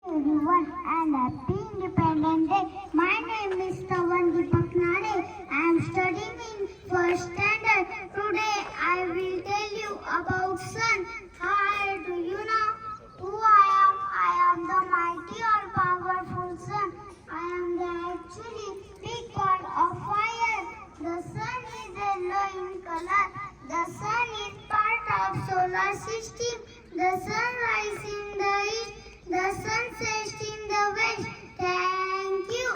Everyone and happy Independence Day. My name is Tavan Deepak Nare. I am studying in first standard. Today I will tell you about sun. Hi, do you know who I am? I am the mighty all powerful sun. I am the actually big part of fire. The sun is yellow in color. The sun is part of solar system. The sun rises in the east. The sun sets in the west. Thank you.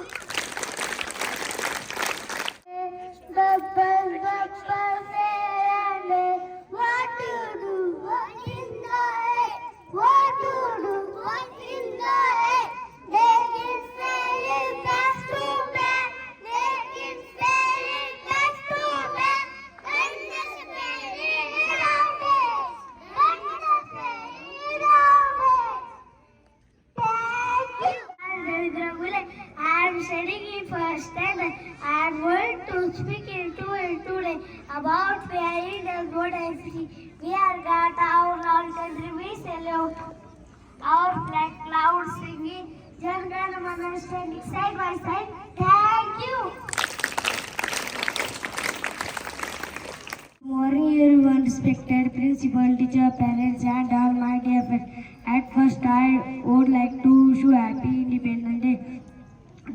Bubble, bubble, fair what to do? What in the air? What to do? What in the air? They can sail it back to back. They can sail it back to back. When the spirit is out there. When the spirit is out there. I am studying in first standard. I am going to speak today about fairy tales what I see. We are got our long country, we salute our flag clouds singing, Jan Gana Mana standing side by side. Thank you. Morning everyone, respected principal, teacher, parents and all my dear friends. At first I would like to wish you happy Independence Day.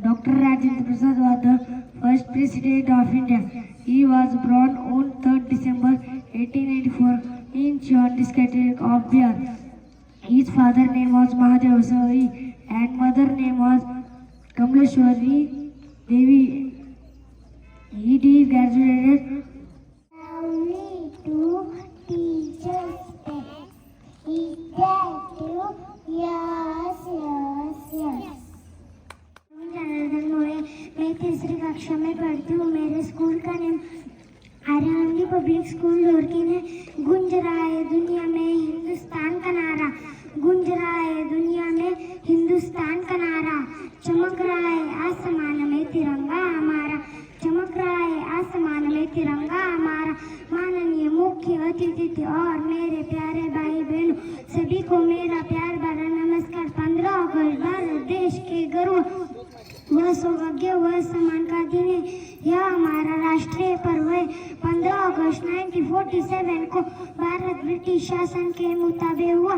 Dr. Rajendra Prasad was the first president of India. He was born on 3rd December 1884 in Chhawan district of Bihar. His father name was Mahadev Savari and mother name was Kamleshwari Devi. He graduated Only two teachers day. Is that true? Yes, yes, yes. Janardan मोरे, मैं तीसरी कक्षा में पढ़ती हूँ. मेरे school का नाम आर्यानंदी public school लोरकिन है. गूंज रहा है दुनिया में हिंदुस्तान का नारा. गूंज रहा है दुनिया में हिंदुस्तान का नारा. चमक रहा है आसमान में तिरंगा हमारा. चमक रहा है आसमान में तिरंगा हमारा. माननीय मुख्य अतिथि और मेरे प्यारे भाई बहनों, सभी को मेरा प्यार भरा नमस्कार. 15 अगस्त भारत देश के गर्व वह सौभाग्य वह सम्मान का दिन है. यह हमारा राष्ट्रीय पर्व है. 15 अगस्त 1947 को भारत ब्रिटिश शासन के मुताबिक हुआ.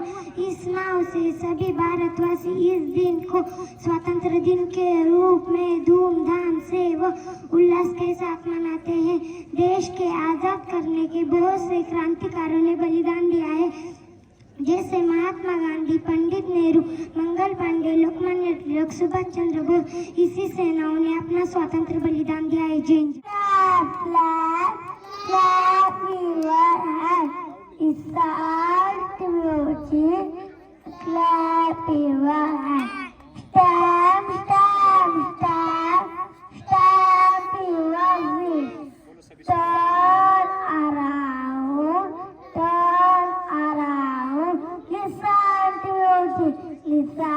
इस नाव से सभी भारतवासी इस दिन को स्वतंत्र दिन के रूप में धूमधाम से व उल्लास के साथ मनाते हैं. देश के आजाद करने के बहुत से क्रांतिकारियों ने बलिदान दिया है, जैसे महात्मा गांधी, पंडित नेहरू, मंगल पांडे, लोकमान्य तिलक, सुभाष चंद्र बोस. इसी सेनाओं ने अपना स्वतंत्र बलिदान दिया है. जय Hind. Clap your hands. Stamp, stamp, stamp, stamp your feet. Turn around, listen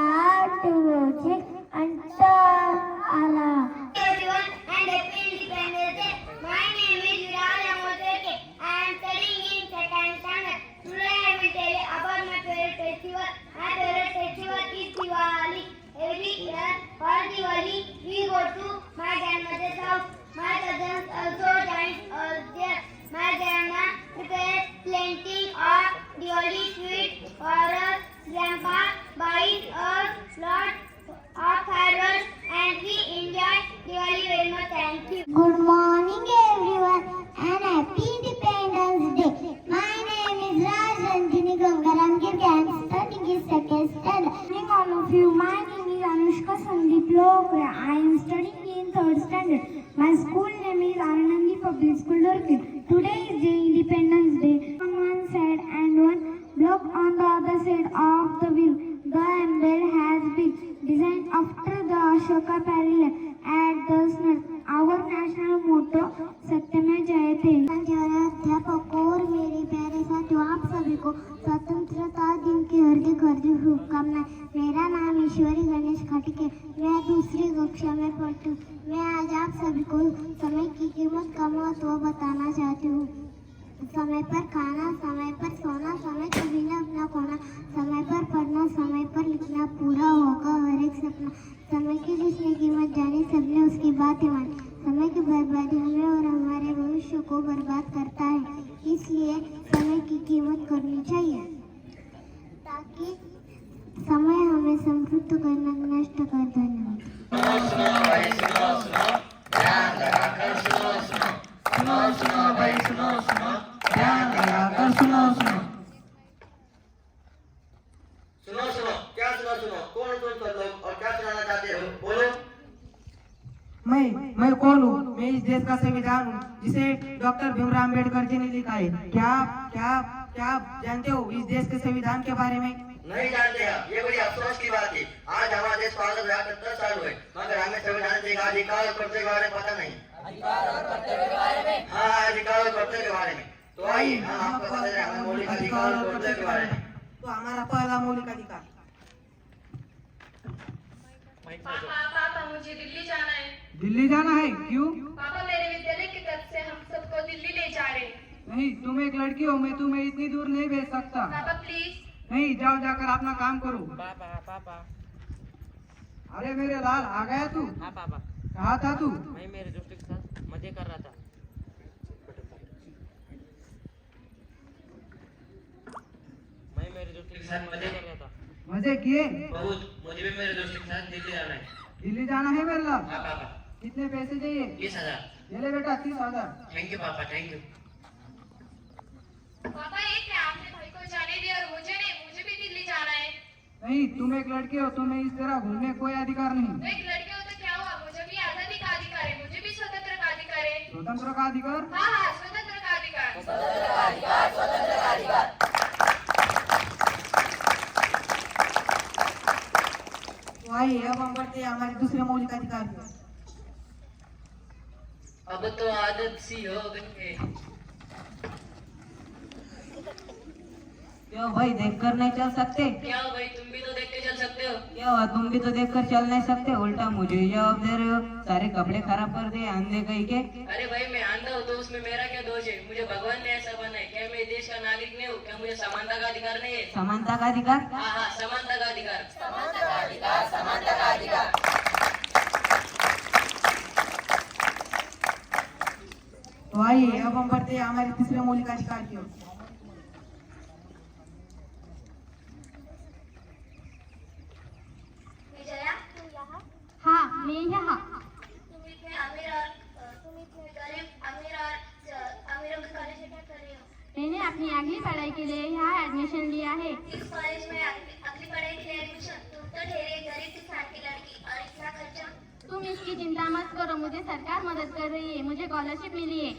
to music and turn around. Everyone and happy Independence Day. My name is Viral Amodeke. I am studying in second standard. Today I will tell you about my favorite festival. My favorite festival is Diwali. Every year for Diwali we go to my grandmother's house. My cousins also join us there. My grandma prepares plenty of Diwali sweets for us. Grandpa buys us lots of fireworks and we enjoy Diwali very much. Thank you. Good morning everyone and happy Independence Day. My name is Rajanjini Gangaram Girgi. I am studying in second standard. Good morning all of you. My name is Anushka Sandeep Lokre. I am studying in third standard. My school name is Anandi Public School Lurkin. Today is the Independence Day. On one side and one block on the other side of the wheel. The emblem has been designed after the Ashoka parallel at the center. Our national motto सत्यमेव जयते. अध्यापकों और मेरे प्यारे साथियों, आप सभी को स्वतंत्रता दिन की हार्दिक हार्दिक शुभकामनाएं. मेरा नाम ईश्वरी गणेश खटके. मैं दूसरी कक्षा में पढ़ती हूँ. मैं आज आप सभी को समय की कीमत का महत्व बताना चाहती हूँ. समय पर खाना, समय पर सोना, समय कभी न अपना खोना, समय पर पढ़ना, समय पर लिखना, पूरा होगा सपना। समय की जिसने कीमत जानी सबने उसकी बात ही मानी। समय की बर्बादी हमें और हमारे भविष्य को बर्बाद करता है, इसलिए समय की कीमत करनी चाहिए ताकि समय हमें समृद्ध करना नष्ट कर देना। सुनो, क्या सुनो, कौन तुम सब लोग और क्या सुनाना चाहते हो, बोलो। मैं कौन हूँ? मैं इस देश का संविधान हूँ जिसे डॉक्टर भीमराव अम्बेडकर जी ने लिखा है। क्या क्या क्या आप जानते हो इस देश के संविधान के बारे में? नहीं जानते हैं, ये बड़ी अफसोस की बात है। आज हमारा देश को आजाद हुआ 70 साल हुए, मगर हमें संविधान के अधिकार और कर्तव्य के बारे में पता नहीं। हाँ, अधिकार और कर्तव्य के बारे में। तो आइए हम आपको बता दें हमारे मौलिक अधिकार और कर्तव्य के बारे में। तो हमारा पहला मौलिक अधिकार। पापा मुझे दिल्ली जाना है। दिल्ली जाना है? क्यों? पापा मेरे विद्यालय की तरफ से हम सबको दिल्ली ले जा रहे हैं। नहीं, तुम एक लड़की हो, मैं तुम्हें इतनी दूर नहीं भेज सकता। पापा प्लीज। नहीं, जाओ जाकर अपना काम करो। पापा। अरे मेरे लाल, आ गया तू? हाँ पापा। कहाँ था तू? मैं मेरे दोस्तों के साथ मजे कर रहा था। मजे किए? बहुत, मुझे भी मेरे दोस्तों के साथ दिल्ली जाना है। दिल्ली जाना है मेरे लाल? हाँ पापा। कितने पैसे चाहिए? 30,000। ये ले बेटा, 30,000। थैंक यू पापा, थैंक यू। पापा ये क्या, आपने भाई को जाने दिया और मुझे नहीं? मुझे भी दिल्ली जाना है। नहीं, तुम एक लड़की हो, तुम्हें इस तरह घूमने कोई अधिकार नहीं। मैं एक लड़की हूँ तो क्या हुआ, मुझे भी आजादी का अधिकार है, मुझे भी स्वतंत्र का अधिकार है। स्वतंत्र का अधिकार? हाँ, स्वतंत्र का अधिकार। तो आइए अब हम बढ़ते हैं हमारे दूसरे मौलिक अधिकार की ओर। अब तो आदत सी हो गई है। क्यों भाई, देखकर नहीं चल सकते? क्या भाई, तुम भी तो देख के चल सकते हो। क्या हुआ, तुम भी तो देखकर चल नहीं सकते? उल्टा मुझे ही जवाब दे रहे हो। सारे कपड़े खराब कर दिए अंधे कहीं के। अरे भाई, मैं अंधा हूँ तो उसमें मेरा क्या दोष है? मुझे भगवान ने ऐसा बनाया। क्या मैं देश का नागरिक नहीं हूँ? क्या मुझे समानता का अधिकार नहीं है? समानता का अधिकार? हाँ, समानता का अधिकार। तो आइए अब हम बढ़ते हैं हमारे तीसरे मौलिक अधिकार की ओर। विजया, तुम यहाँ? हाँ, मैं यहाँ। तुम इतने गरीब अमीरों के कॉलेज में क्या कर रही हो? मैंने अपनी अगली पढ़ाई के लिए यहाँ एडमिशन लिया है। इस कॉलेज में अगली पढ़ाई के लिए एडमिशन? तुम तो ढेरे गरीब किसान की लड़की, और इतना खर्चा? तुम इसकी चिंता मत करो, मुझे सरकार मदद कर रही है, मुझे स्कॉलरशिप मिली है।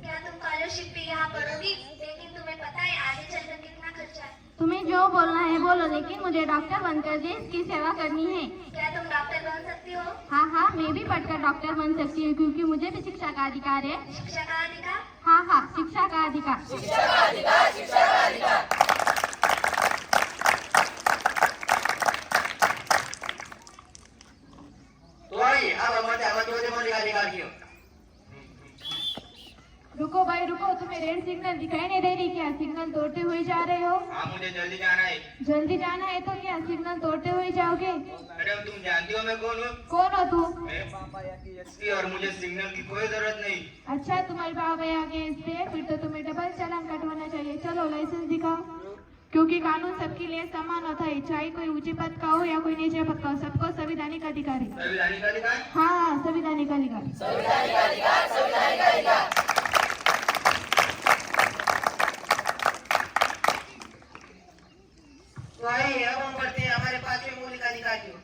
क्या तुम स्कॉलरशिप भी यहाँ पढ़ोगी? लेकिन तुम्हें पता है आगे चलकर कितना खर्चा है। तुम्हें जो बोलना है बोलो, लेकिन मुझे डॉक्टर बनकर देश की सेवा करनी है। क्या तुम डॉक्टर बन सकती हो? हाँ, मैं भी पढ़कर डॉक्टर बन सकती हूँ, क्योंकि मुझे भी शिक्षा का अधिकार है। शिक्षा का अधिकार? हाँ, शिक्षा का अधिकार। तो आइए अब हम बढ़ते हैं हमारे चौथे मौलिक अधिकार की ओर। रुको भाई रुको, तुम्हें रेड सिग्नल दिखाई नहीं दे रही क्या? सिग्नल तोड़ते हुए जा रहे हो? हाँ, मुझे जल्दी जाना है। जल्दी जाना है तो क्या सिग्नल तोड़ते हुए जाओगे? मैडम, तुम जानती हो मैं कौन हूँ? कौन हो तू? मेरे पापा यहाँ की एसपी, और मुझे सिग्नल की कोई जरूरत नहीं। अच्छा, तुम्हारे बाबा आगे पे, फिर तो तुम्हें डबल चालान कटवाना चाहिए। चलो लाइसेंस दिखाओ, क्योंकि कानून सबके लिए समान होता है, चाहे कोई ऊंचे पद का हो या कोई नीचे पद का हो, सबको संवैधानिक अधिकार है। संवैधानिक अधिकार? हाँ, संवैधानिक अधिकार। तो आइए अब हम बढ़ते हैं हमारे पांचवें मौलिक अधिकार की ओर।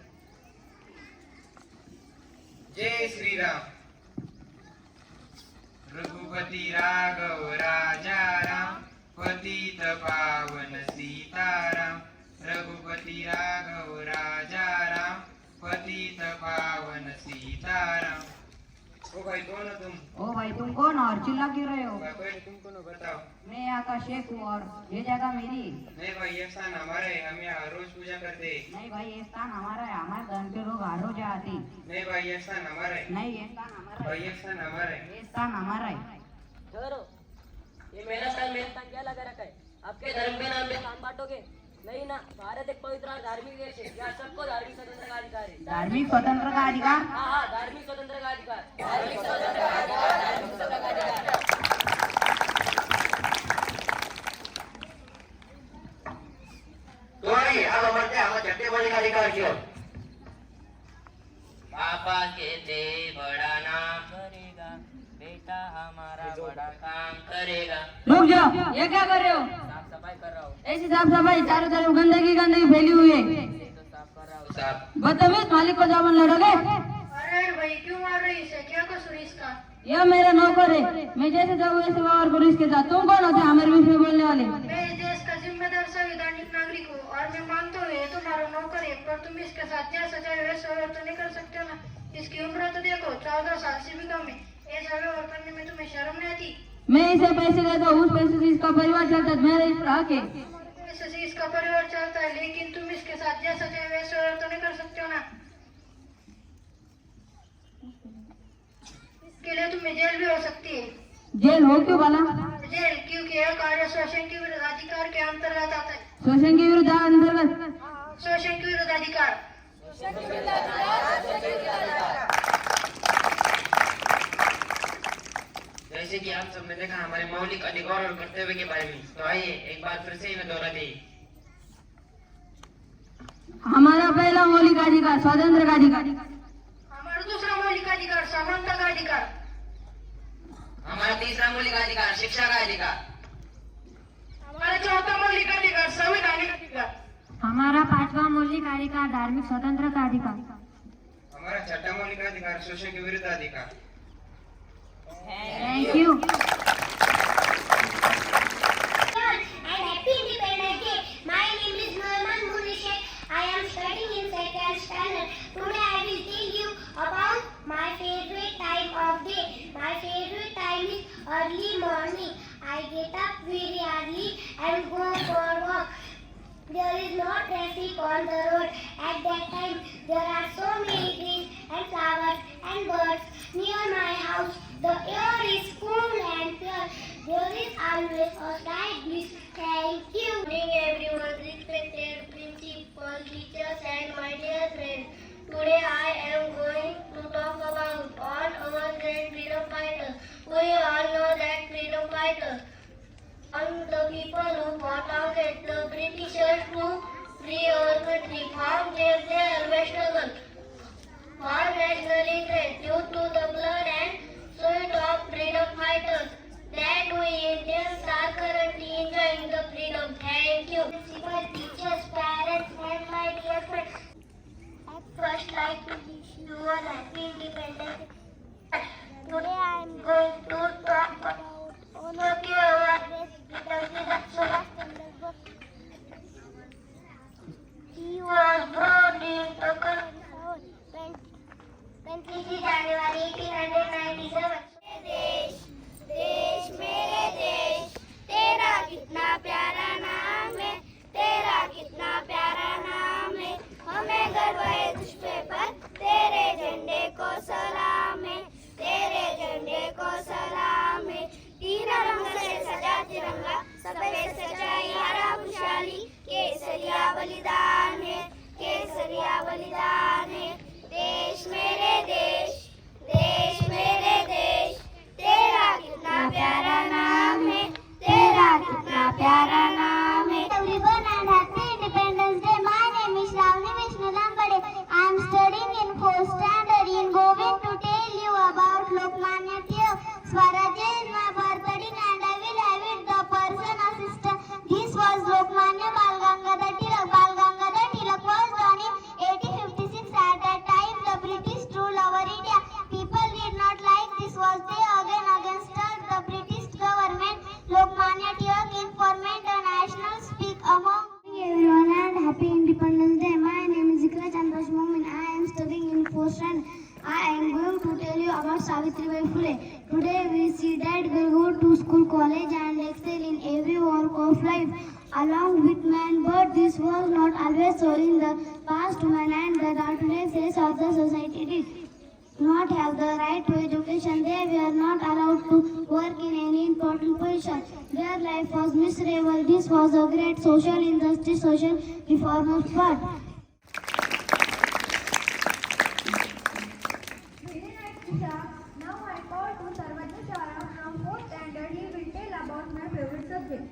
जय श्री राम। रघुपति राघव राजा राम, पतित पावन सीताराम। रघुपति राघव राजा राम, पतित पावन सीताराम। ओ भाई, कौन हो तुम? ओ भाई, तुम कौन हो और चिल्ला क्यों रहे हो? भाई तुम कौन हो, बताओ। मैं यहाँ का शेख हूँ और ये जगह मेरी। नहीं भाई, ये स्थान हमारा है, हम यहाँ रोज पूजा करते हैं। नहीं भाई, ये स्थान हमारा है, हमारे धर्म के लोग हर रोज आते हैं। नहीं भाई, ये स्थान हमारा है। नहीं, ये स्थान हमारा भाई, है। ये स्थान हमारा है। ये स्थान हमारा है। ठहरो, ये मेरा स्थान क्या लगा रखा है? आपके धर्म के नाम पे काम बांटोगे? नहीं ना, भारत एक पवित्र और धार्मिक देश है। यहाँ सबको धार्मिक स्वतंत्रता का अधिकार है। धार्मिक स्वतंत्र का अधिकार। हाँ हाँ, धार्मिक स्वतंत्रता का अधिकार। धार्मिक स्वतंत्रता का अधिकार, धार्मिक स्वतंत्रता का अधिकार। तो आइए अब हम बढ़ते हैं हमारे छठे बोली का अधिकार की ओर। पापा कहते बड़ा नाम करेगा, बेटा हमारा बड़ा काम करेगा। रुक जाओ, ये क्या कर रहे हो? साफ सफाई कर रहा हूँ। ऐसी साफ सफाई, चारों तरफ गंदगी गंदगी फैली हुई है। तो साफ कर रहा हूँ साहब। बदतमीज, मालिक को जबान लड़ोगे? अरे भाई क्यों मार रही है? क्या कसूर इसका? यह मेरा नौकर है, मैं जैसे जाऊँ वैसे व्यवहार करूँ इसके साथ। तुम कौन होते हमारे बीच में बोलने वाले? मैं इस देश का जिम्मेदार संवैधानिक नागरिक हूँ और मैं मानता हूँ ये तुम्हारा नौकर है, पर तुम इसके साथ जैसा चाहे वैसा व्यवहार तो नहीं कर सकते हो ना। इसकी उम्र तो देखो, 14 साल से भी कम है। ऐसा व्यवहार करने में तुम्हें शर्म नहीं आती? मैं इसे पैसे देता हूँ, उस पैसे से इसका परिवार चलता है, मेरा इस पर हक है। ऐसे से इसका परिवार चलता है, लेकिन तुम इसके साथ जैसा चाहे वैसा व्यवहार तो नहीं कर सकते हो ना। इसके लिए तुम्हें जेल भी हो सकती है। जेल हो क्यों भला? जेल क्योंकि यह कार्य शोषण के विरुद्ध अधिकार के अंतर्गत आता है। शोषण के विरुद्ध अंतर्गत? शोषण के विरुद्ध अधिकार। जैसे कि आप सबने देखा हमारे मौलिक अधिकार और कर्तव्य के बारे में, तो आइए एक बार फिर से इन्हें दोहरा दें। हमारा पहला मौलिक अधिकार स्वातंत्र का अधिकार। हमारा दूसरा मौलिक अधिकार समानता का अधिकार। हमारा तीसरा मौलिक अधिकार शिक्षा का अधिकार। हमारा चौथा मौलिक अधिकार संवैधानिक अधिकार। हमारा पांचवा मौलिक अधिकार धार्मिक स्वतंत्रता का अधिकार। हमारा छठा मौलिक अधिकार शोषण के विरुद्ध अधिकार। Thank you. And happy Independence Day. My name is Norman Munishek. I am studying in second standard. Today I will tell you about my favorite time of day. My favorite time is early morning. I get up very early and go for a walk. There is no traffic on the road. At that time, there are so many trees and flowers and birds near my house. The air is cool and pure. There is always a slight breeze. Thank you. Good evening, everyone, respected principal, teachers, and my dear friends. Today I am going to talk about all our great freedom fighters. We all know that freedom fighters are the people who fought against the Britishers to free our country from their struggle for national interest due to the blood and sweat of freedom fighters that we Indians are currently enjoying the freedom. Thank you. Principal, teachers, parents, and my dear friends. I'd first like to wish you a happy Independence Day. Today I am going to talk about He was born in the country 23 January 1897. देश देश मेरे देश, तेरा कितना प्यारा नाम है, तेरा कितना प्यारा नाम है। हमें गर्व है तुझ पर, तेरे झंडे को सलाम है, तेरे झंडे को सलाम है। तीन रंग से सजा तिरंगा, सफेद सजाई हरा खुशहाली, केसरिया बलिदान है, केसरिया बलिदान है। देश मेरे देश, देश मेरे देश, तेरा कितना प्यारा नाम है, तेरा कितना प्यारा नाम है। Everyone and happy Independence Day. My name is Ravni Vishnu Lambade. I am studying in 4th standard in going to tell you about Lokmanya Tilak. Swaraj is my birthday and I will have it the person assistant. This was Lokmanya Bal Gangadhar Tilak. Bal Gangadhar Tilak was born in 1856. At that time, the British ruled over India. People did not like this. Was they against the British government? Lokmanya Tilak informed the national speak among Everyone and happy Independence Day. My name is Ikra Chandrash Momin. I am studying in 4th standard. I am going to tell you about Savitribai Phule. Today we see that we go to school, college and excel in every walk of life along with man. But this was not always so in the past. Man and the today face of the society did. do not have the right to education. They were not allowed to work in any important position. Their life was miserable. This was a great social injustice, social reformers part. Very nice, Tisha. Now I call to Sarvajna Shara from 4th standard. He will tell about my favorite subject.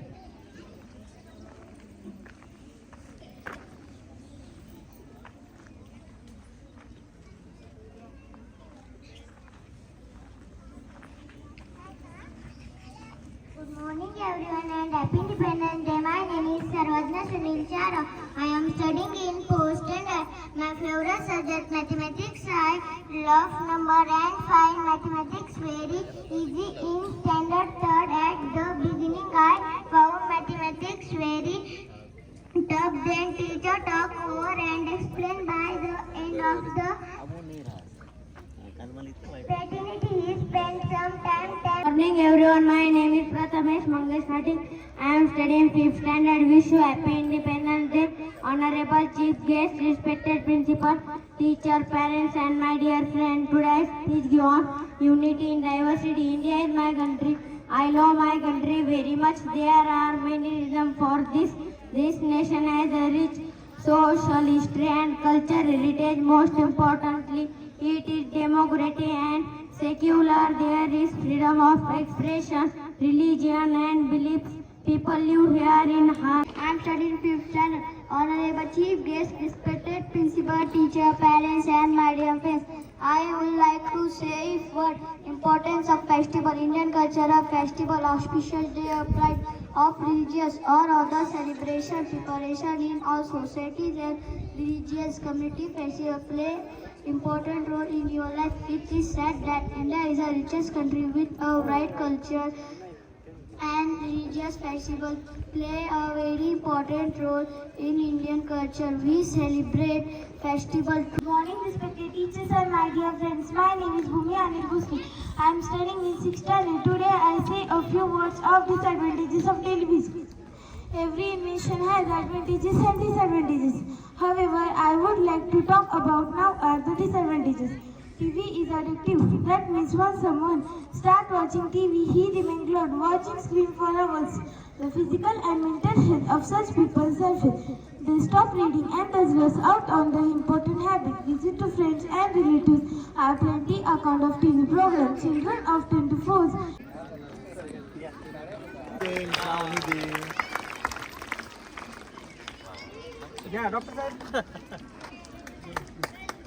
Good morning everyone and happy Independence Day. My name is Sarvajna Sunil Chara. I am studying in 4th standard. My favorite subject mathematics. I love number and find mathematics very easy in standard 3rd. At the beginning I found mathematics very tough. Then teacher talk over and explain by the end of the fraternity. He spent some time. Good morning everyone, my name is Prathamesh Mangesh Patil. I am studying 5th standard. Wish you happy Independence Day. Honorable Chief Guest, respected principal, teacher, parents and my dear friend. Today's speech gives on unity in diversity. India is my country. I love my country very much. There are many reasons for this. This nation has a rich social history and culture heritage. Most importantly, it is democratic and secular. There is freedom of expression, religion and beliefs. People live here in harmony. I am studying 5th standard. Honorable Chief Guest, respected principal, teacher, parents and my dear friends. I would like to say what importance of festival, Indian culture of festival, auspicious day of pride of religious or other celebration, preparation in all societies and religious community. Festival play important role in your life. It is said that India is the richest country with a bright culture and religious festivals play a very important role in Indian culture. We celebrate festivals. Good morning, respected teachers and my dear friends. My name is Bhumi Anil Bhusli. I am studying in 6th standard. Today I say a few words of disadvantages of television. Every invention has advantages and disadvantages. However, I would like to talk about now are the disadvantages. TV is addictive. That means once someone starts watching TV, he remains glued watching screen for hours. The physical and mental health of such people suffer. They stop reading and thus lose out on the important habit. Visit to friends and relatives are plenty account of TV programs. Children often to force. घ्या doctor साहेब.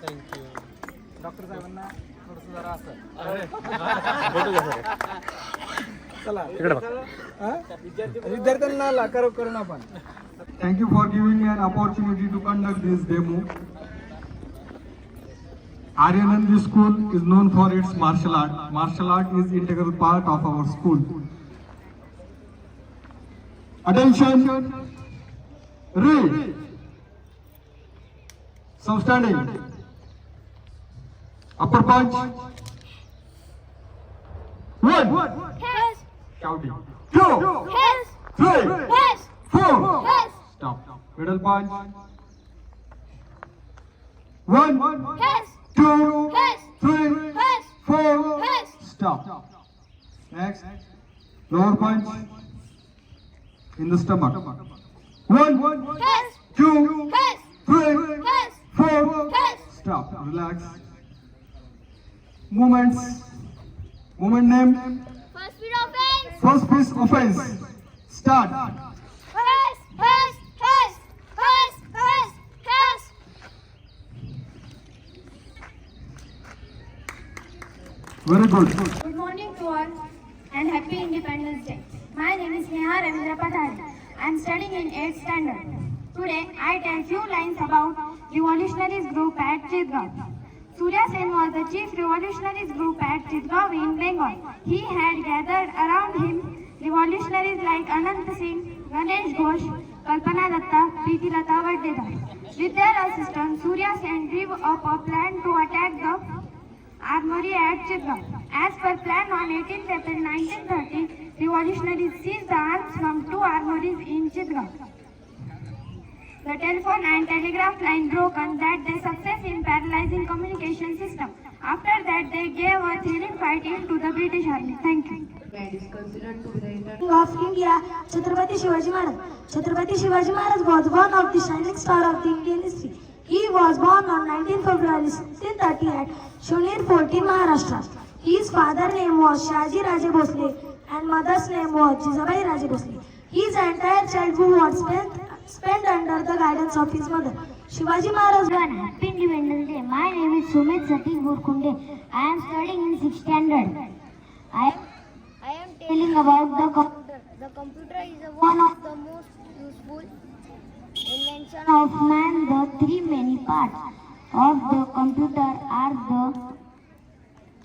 Thank you. Doctor साहेबांना थोडंसं जरा असं चला विद्यार्थ्यांना करून आपण. Thank you for giving me an opportunity to conduct this demo. Aryanandi School is known for its martial art. Martial art is integral part of our school. Attention! Read! Some standing. Upper punch. One. Yes. Counting. Two. Yes. Three. Yes. Four. Yes. Stop. Middle punch. One. Yes. Two. Yes. Three. Yes. Four. Yes. Stop. Next. Lower punch. In the stomach. One. Yes. Two. Yes. Three. Yes. Four. Yes. Stop. Relax. Movements. Movement name. First speed offense. First piece offense. Start. Yes. Yes. Yes. Yes. Yes. Yes. Very good. Good morning to all and happy Independence Day. My name is Neha Ravindra Pathari. I am studying in 8th standard. Today I tell few lines about revolutionaries group at Chitgaon. Surya Sen was the chief revolutionaries group at Chitgaon in Bengal. He had gathered around him revolutionaries like Anant Singh, Ganesh Ghosh, Kalpana Datta, Preeti Lata Vaddedar. With their assistance, Surya Sen drew up a plan to attack the armory at Chitgaon. As per plan, on 18th April 1930, revolutionaries seized the arms from two armories in Chitgaon. the telephone and telegraph line broke and that they success in paralyzing communication system. After that, they gave a thrilling fight into the British Army. Thank you. King of India, Chhatrapati Shivaji Maharaj. Chhatrapati Shivaji Maharaj was one of the shining stars of the Indian history. He was born on 19 February 1630 at Shunir Fort in Maharashtra. His father's name was Shaji Raje Bhosle and mother's name was Jizabai Raje Bhosle. His entire childhood was spent under the guidance of his mother. Shivaji Maharaj. Everyone, happy Independence Day. My name is Sumit Satish Burkunde. I am studying in 6th standard. I am telling about the computer. The computer is one of the most useful invention of man. The three main parts of the computer are the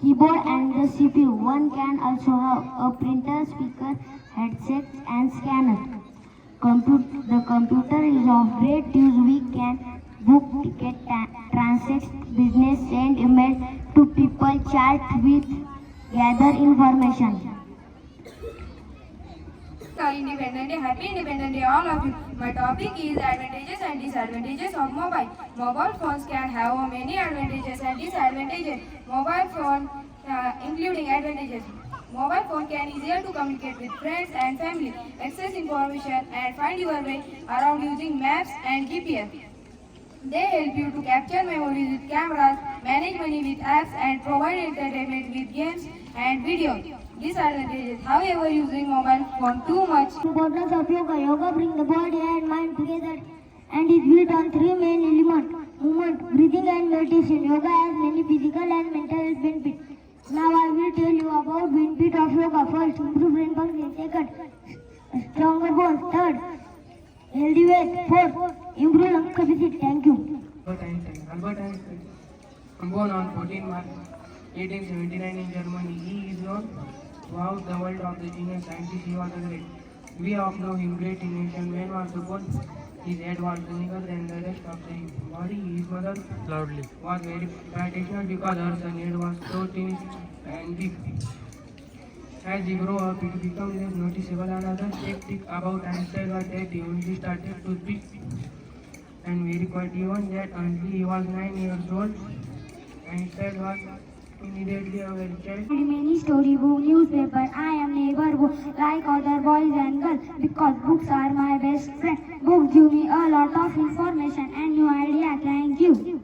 keyboard and the CPU. One can also have a printer, speaker, headset and scanner. The computer is of great use. We can book ticket, transact business, send email to people, chat with, gather information. Independent Day, happy Independent Day all of you. My topic is advantages and disadvantages of mobile. Mobile phones can have many advantages and disadvantages. Mobile phone including advantages. Mobile phone can easier to communicate with friends and family, access information and find your way around using maps and GPS. They help you to capture memories with cameras, manage money with apps and provide entertainment with games and videos. Disadvantages, however, using mobile phone too much. Importance of yoga. Yoga brings the body and mind together and is built on three main elements: movement, breathing and meditation. Yoga has many physical and mental health benefits. Now I will tell you about benefit of yoga. First, improve brain function. Second, stronger bones. Third, healthy weight. Fourth, improve lung capacity. Thank you. Albert Einstein, born on 14 March 1879 in Germany. He is known throughout the world of the genius scientist. He was a great. We all know him great in nation. Man was born. His head was bigger than the rest of the body. His mother was very traditional because her son head was so thin and big. As he grew up, it became less noticeable. Another skeptic about Einstein was that he started to speak and very quiet. Even that until he was 9 years old, Einstein was immediately a very child. Many storybook, newspaper. I am neighborhood like other boys and girls because books are my best friend. Books give me a lot of information and new idea. Thank you.